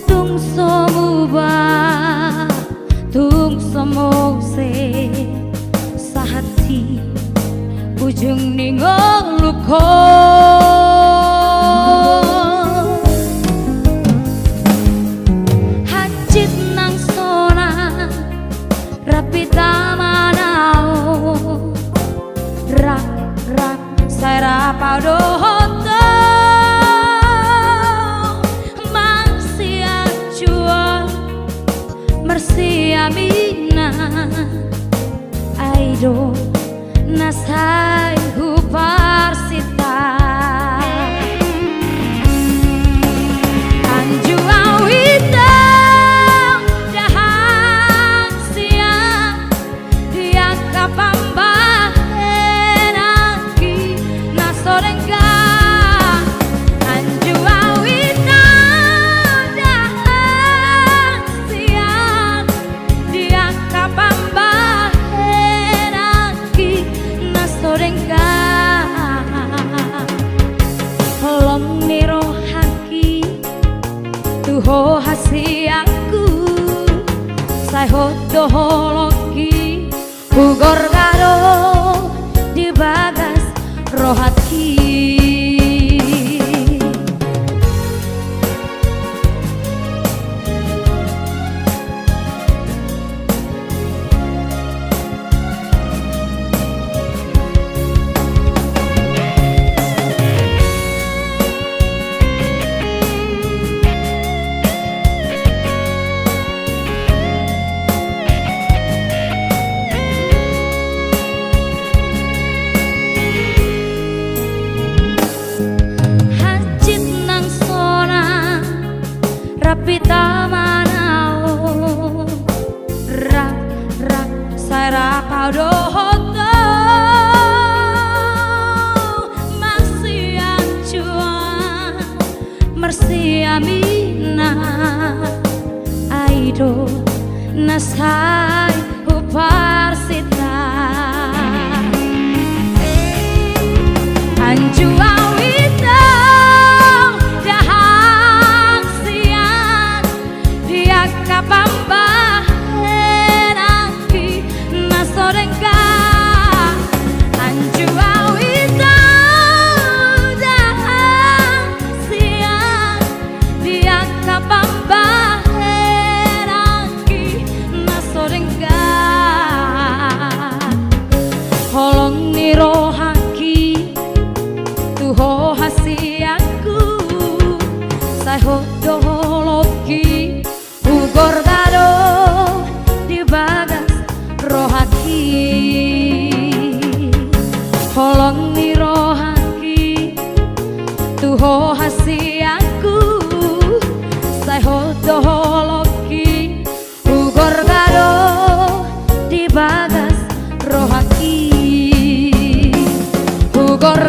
tung somuba tung somose sahati ujung ningong luko hajit nang sona rapi tamanao rak rak saya padohoto masih jual mersi amina aido nasai huparsita anju awita dahang siang dia kapamba enaki nasorengga anju awita dahang siang dia kapamba enaki nasorengga holong niro haki tuho hasiaku sai hodo holoki ugor garo di bagas rohati rapi tamanao rak rak saya padohoto masih acuan mersi amina aido nasai huparsita anju awita kapamba enaki nasorengga anju awita dahang siang dia kapamba enaki nasorengga holong niro haki tuho hasiaku sai hodo holoki ugor gado di bagas rohaki holong ni rohaki tuho hasiaku sai hodo holoki ugor gado di bagas rohaki ugor